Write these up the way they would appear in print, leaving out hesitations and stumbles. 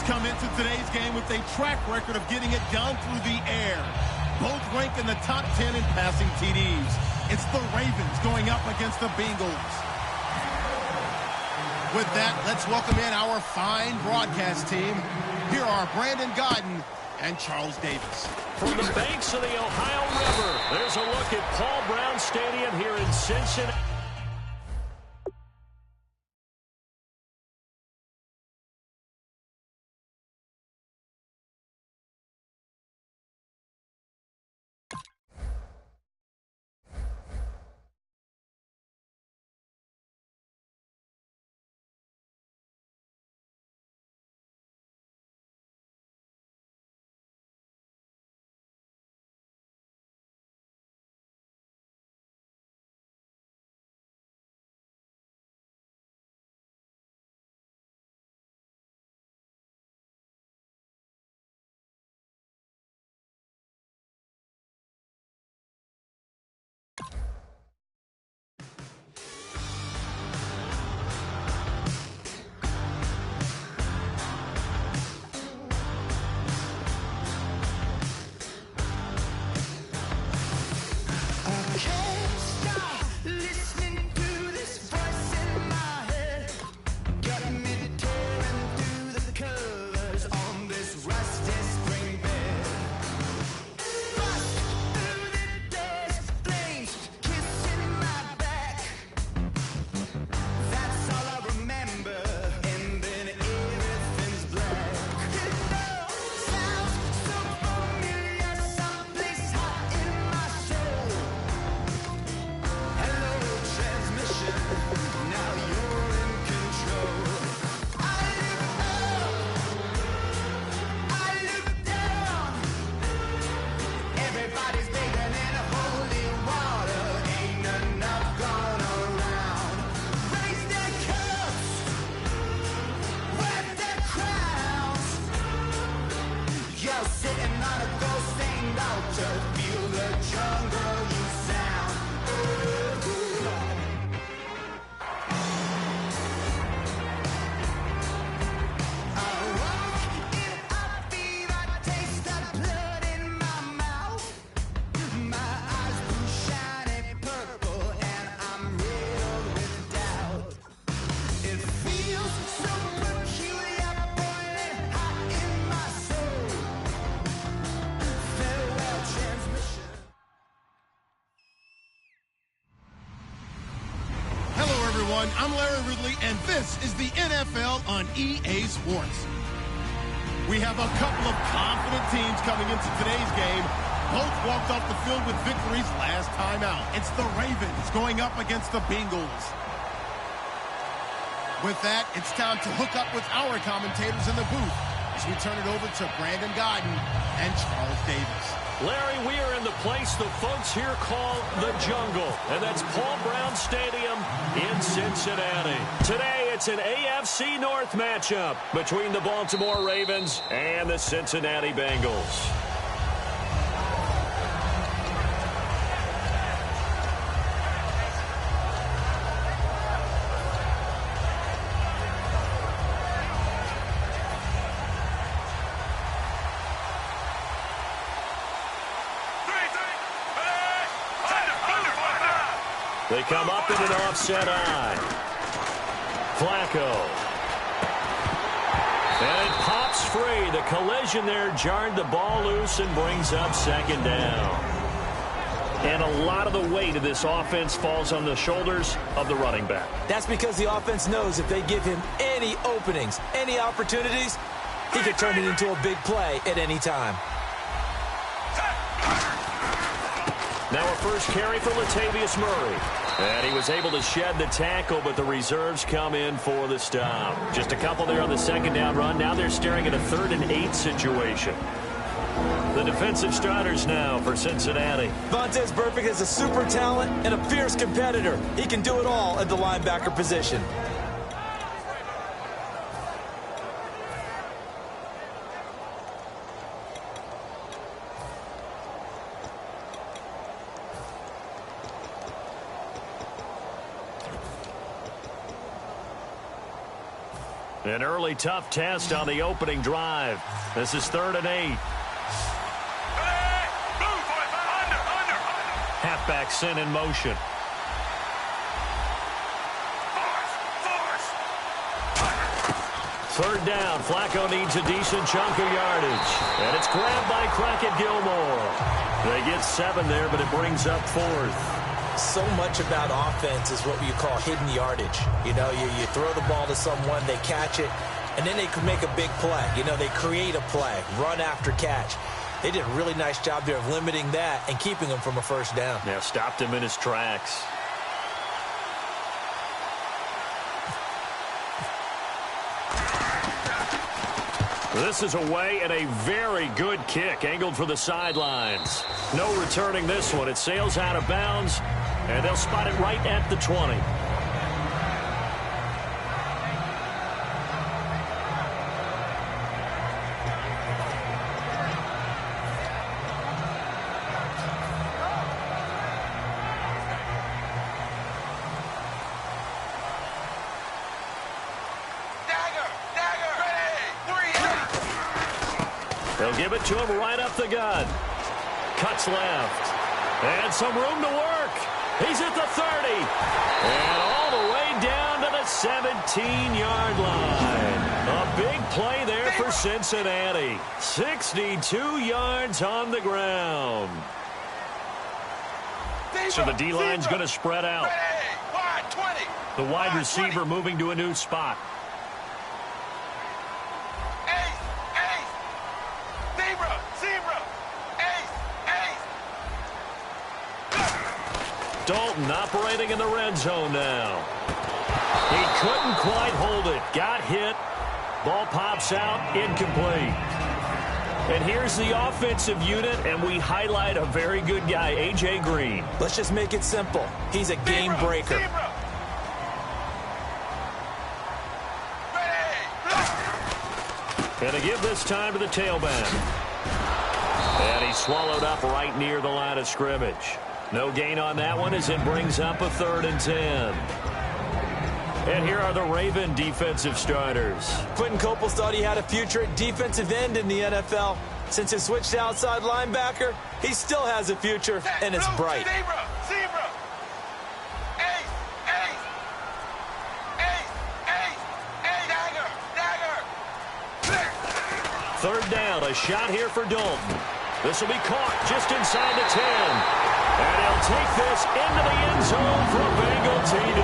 come into today's game with a track record of getting it done through the air. Both rank in the top 10 in passing TDs. It's the Ravens going up against the Bengals. With that, let's welcome in our fine broadcast team. Here are Brandon Gaudin and Charles Davis. From the banks of the Ohio River, there's a look at Paul Brown Stadium here in Cincinnati. I'm Larry Ridley, and this is the NFL on EA Sports. We have a couple of confident teams coming into today's game. Both walked off the field with victories last time out. It's the Ravens going up against the Bengals. With that, it's time to hook up with our commentators in the booth as we turn it over to Brandon Gaudin and Charles Davis. Larry, we are in the place the folks here call the Jungle, and that's Paul Brown Stadium in Cincinnati. Today, it's an AFC North matchup between the Baltimore Ravens and the Cincinnati Bengals. They come up in an offset eye. Flacco. And it pops free. The collision there jarred the ball loose and brings up second down. And a lot of the weight of this offense falls on the shoulders of the running back. That's because the offense knows if they give him any openings, any opportunities, he can turn it into a big play at any time. Now a first carry for Latavius Murray. And he was able to shed the tackle, but the reserves come in for the stop. Just a couple there on the second down run. Now they're staring at a 3rd and 8 situation. The defensive starters now for Cincinnati. Vontaze Burfict is a super talent and a fierce competitor. He can do it all at the linebacker position. An early tough test on the opening drive. This is 3rd and 8. Halfback sent in motion. Third down. Flacco needs a decent chunk of yardage. And it's grabbed by Crockett Gilmore. They get 7 there, but it brings up 4th. So much about offense is what you call hidden yardage. You know, you throw the ball to someone, they catch it, and then they can make a big play. You know, they create a play, run after catch. They did a really nice job there of limiting that and keeping him from a first down. Yeah, stopped him in his tracks. This is away and a very good kick angled for the sidelines. No returning this one. It sails out of bounds, and they'll spot it right at the 20. They'll give it to him right up the gut. Cuts left. And some room to work. He's at the 30. And all the way down to the 17-yard line. A big play there for Cincinnati. 62 yards on the ground. So the D-line's going to spread out. The wide receiver moving to a new spot. Dalton operating in the red zone now. He couldn't quite hold it. Got hit. Ball pops out. Incomplete. And here's the offensive unit, and we highlight a very good guy, A.J. Green. Let's just make it simple. He's a game breaker. And to give this time to the tailback. And he swallowed up right near the line of scrimmage. No gain on that one as it brings up a 3rd and 10. And here are the Raven defensive starters. Quentin Coples thought he had a future at defensive end in the NFL. Since he switched to outside linebacker, he still has a future, and it's bright. Third down, a shot here for Dalton. This will be caught just inside the 10. And he'll take this into the end zone for a Bengal TD.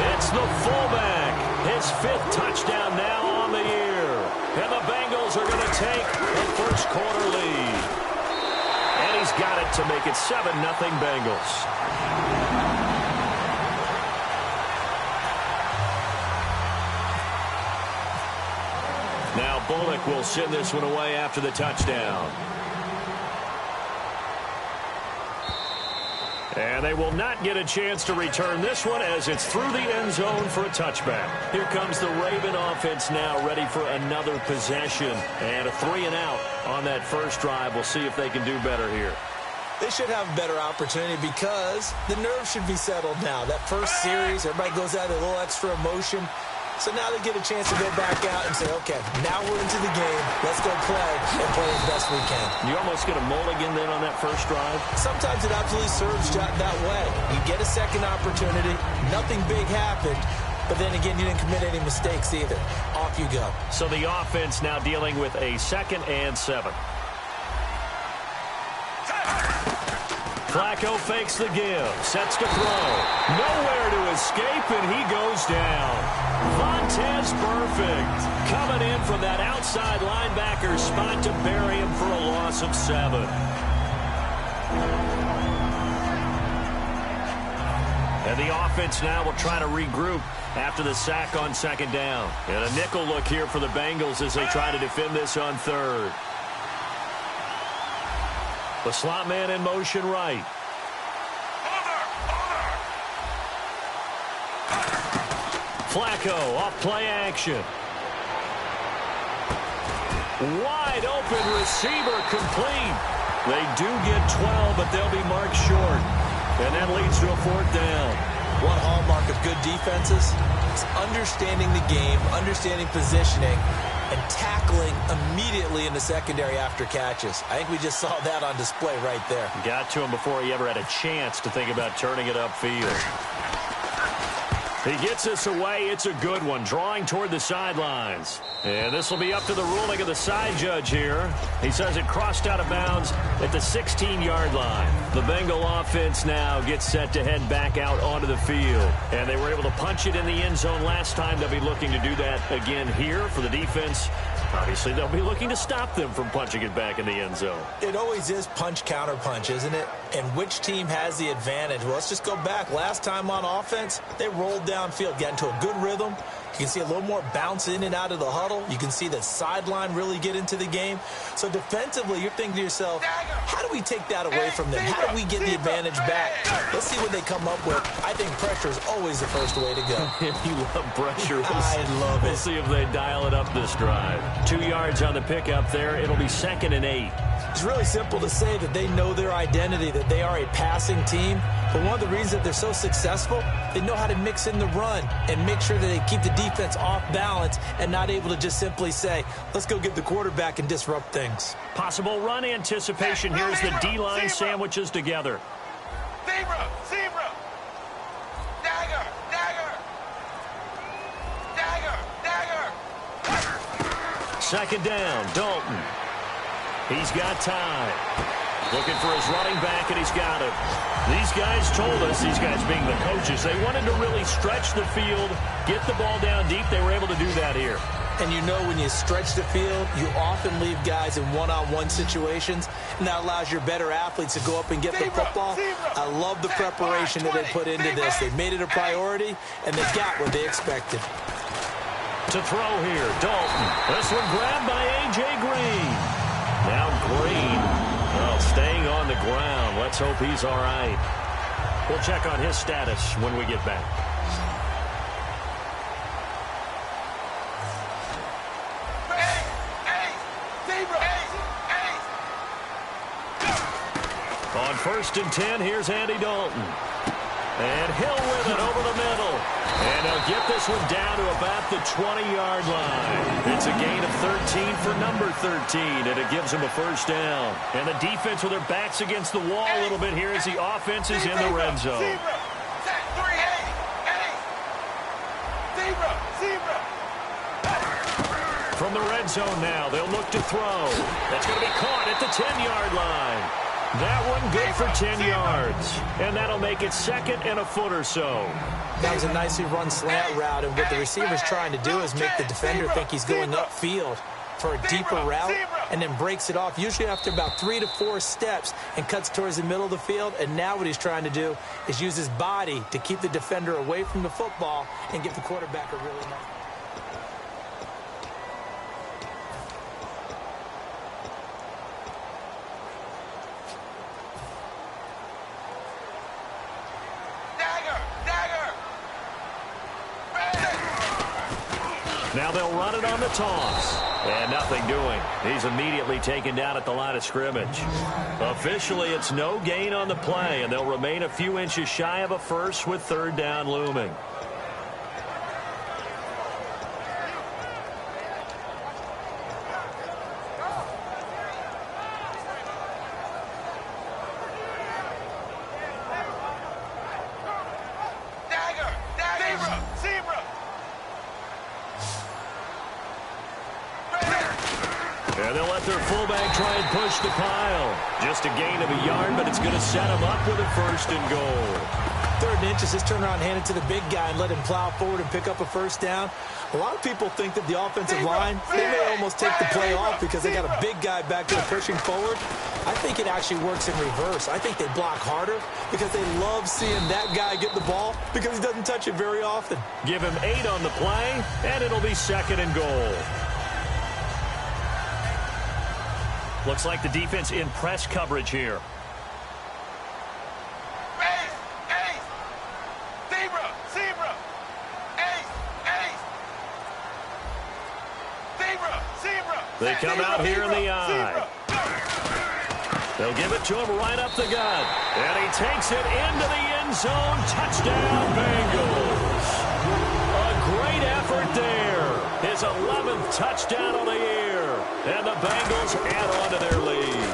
It's the fullback. His 5th touchdown now on the year. And the Bengals are going to take the first quarter lead. And he's got it to make it 7-0 Bengals. Now Bullock will send this one away after the touchdown. And they will not get a chance to return this one as it's through the end zone for a touchback. Here comes the Raven offense now ready for another possession. And a 3-and-out on that first drive. We'll see if they can do better here. They should have a better opportunity because the nerves should be settled now. That first series, everybody goes out with a little extra emotion. So now they get a chance to go back out and say, okay, now we're into the game. Let's go play and play as best we can. You almost get a mulligan then on that first drive? Sometimes it absolutely serves that way. You get a second opportunity. Nothing big happened. But then again, you didn't commit any mistakes either. Off you go. So the offense now dealing with a 2nd and 7. Flacco fakes the give, sets to throw. Nowhere to escape, and he goes down. Vontez Perfect coming in from that outside linebacker spot to bury him for a loss of 7. And the offense now will try to regroup after the sack on 2nd down. And a nickel look here for the Bengals as they try to defend this on 3rd. The slot man in motion right. Flacco off play action. Wide open receiver complete. They do get 12, but they'll be marked short. And that leads to a 4th down. One hallmark of good defenses is understanding the game, understanding positioning, and tackling immediately in the secondary after catches. I think we just saw that on display right there. Got to him before he ever had a chance to think about turning it upfield. He gets this away. It's a good one, drawing toward the sidelines. And this will be up to the ruling of the side judge here. He says it crossed out of bounds at the 16-yard line. The Bengal offense now gets set to head back out onto the field. And they were able to punch it in the end zone last time. They'll be looking to do that again here for the defense. Obviously, they'll be looking to stop them from punching it back in the end zone. It always is punch-counter-punch, isn't it? And which team has the advantage? Well, let's just go back. Last time on offense, they rolled downfield, got into a good rhythm. You can see a little more bounce in and out of the huddle. You can see the sideline really get into the game. So defensively, you're thinking to yourself, how do we take that away from them? How do we get the advantage back? Let's see what they come up with. I think pressure is always the first way to go. You love pressure. I love it. We'll see if they dial it up this drive. 2 yards on the pickup there. It'll be 2nd and 8. It's really simple to say that they know their identity, that they are a passing team. But one of the reasons that they're so successful, they know how to mix in the run and make sure that they keep the defense off balance and not able to just simply say, let's go get the quarterback and disrupt things. Possible run anticipation. Here's the D-line sandwiches together. Zebra! Zebra! Dagger! Dagger! Dagger! Dagger! 2nd down, Dalton. He's got time. Looking for his running back, and he's got him. These guys told us, these guys being the coaches, they wanted to really stretch the field, get the ball down deep. They were able to do that here. And you know when you stretch the field, you often leave guys in one-on-one situations, and that allows your better athletes to go up and get the football. I love the preparation that they put into this. They made it a priority, and they got what they expected. To throw here, Dalton. This one grabbed by A.J. Green. Now Green, well, staying on the ground. Let's hope he's all right. We'll check on his status when we get back. On 1st and 10, here's Andy Dalton. And Hill with it over the middle. And they'll get this one down to about the 20-yard line. It's a gain of 13 for number 13, and it gives them a 1st down. And the defense with their backs against the wall a little bit here as the offense is in the red zone. From the red zone now, they'll look to throw. That's going to be caught at the 10-yard line. That one good for 10 yards. And that'll make it 2nd and a foot or so. That was a nicely run slant route, and what the receiver's trying to do is make the defender think he's going upfield for a deeper route and then breaks it off, usually after about 3 to 4 steps, and cuts towards the middle of the field. And now what he's trying to do is use his body to keep the defender away from the football and give the quarterback a really nice. Now they'll run it on the toss. And nothing doing. He's immediately taken down at the line of scrimmage. Officially, it's no gain on the play, and they'll remain a few inches shy of a first with 3rd down looming. And they'll let their fullback try and push the pile. Just a gain of a yard, but it's going to set them up with a 1st and goal. 3rd and inches, just turn around, hand it to the big guy, and let him plow forward and pick up a 1st down. A lot of people think that the offensive line, they may almost take the play off because they got a big guy back there pushing forward. I think it actually works in reverse. I think they block harder because they love seeing that guy get the ball because he doesn't touch it very often. Give him 8 on the play, and it'll be 2nd and goal. Looks like the defense in press coverage here. They come out here in the eye. They'll give it to him right up the gut. And he takes it into the end zone. Touchdown, Bengals. A great effort there. His 11th touchdown of the year. And the Bengals add on to their lead.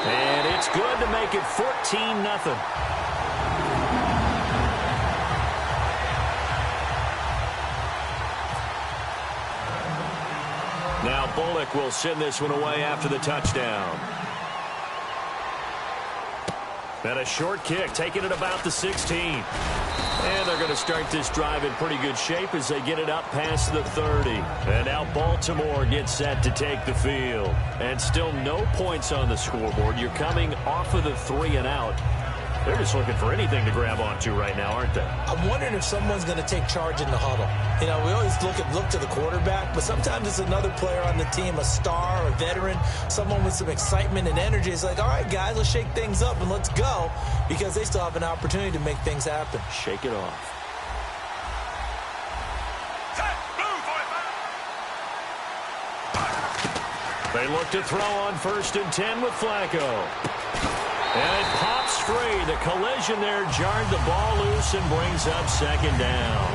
And it's good to make it 14-0. Now Bullock will send this one away after the touchdown. And a short kick, taking it about the 16. And they're going to start this drive in pretty good shape as they get it up past the 30. And now Baltimore gets set to take the field. And still no points on the scoreboard. You're coming off of the 3 and out. They're just looking for anything to grab onto right now, aren't they? I'm wondering if someone's going to take charge in the huddle. You know, we always look to the quarterback, but sometimes it's another player on the team, a star, a veteran, someone with some excitement and energy. It's like, all right, guys, let's shake things up and let's go, because they still have an opportunity to make things happen. Shake it off. They look to throw on 1st and 10 with Flacco. And it pops free. The collision there jarred the ball loose and brings up 2nd down.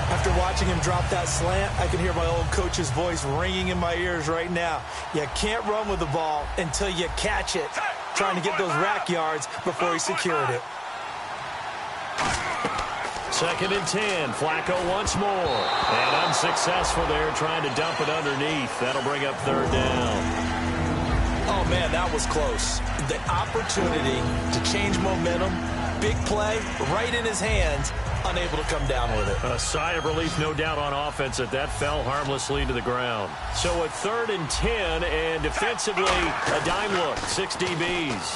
After watching him drop that slant, I can hear my old coach's voice ringing in my ears right now. You can't run with the ball until you catch it. Trying to get those rack yards before he secured it. 2nd and 10. Flacco once more. And unsuccessful there, trying to dump it underneath. That'll bring up 3rd down. Oh, man, that was close. The opportunity to change momentum, big play, right in his hands, unable to come down with it. A sigh of relief, no doubt, on offense that fell harmlessly to the ground. So a 3rd and 10, and defensively, a dime look, 6 DBs.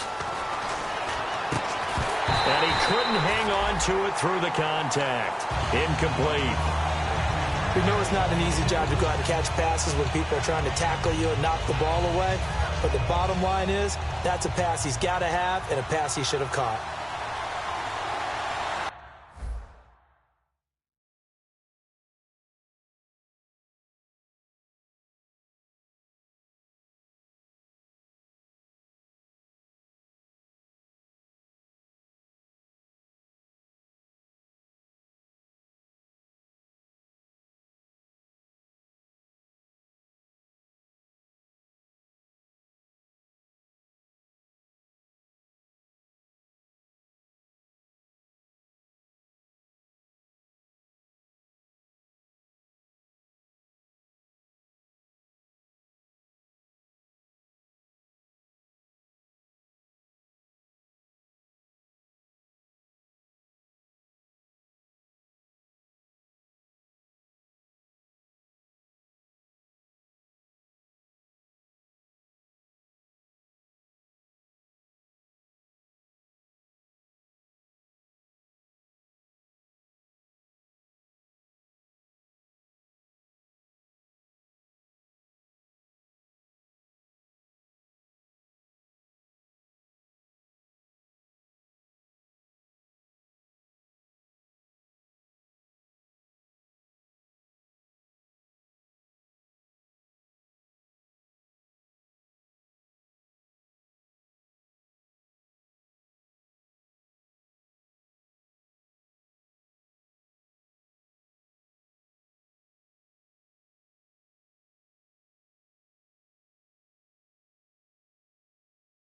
And he couldn't hang on to it through the contact. Incomplete. We know it's not an easy job to go out and catch passes when people are trying to tackle you and knock the ball away. But the bottom line is, that's a pass he's got to have and a pass he should have caught.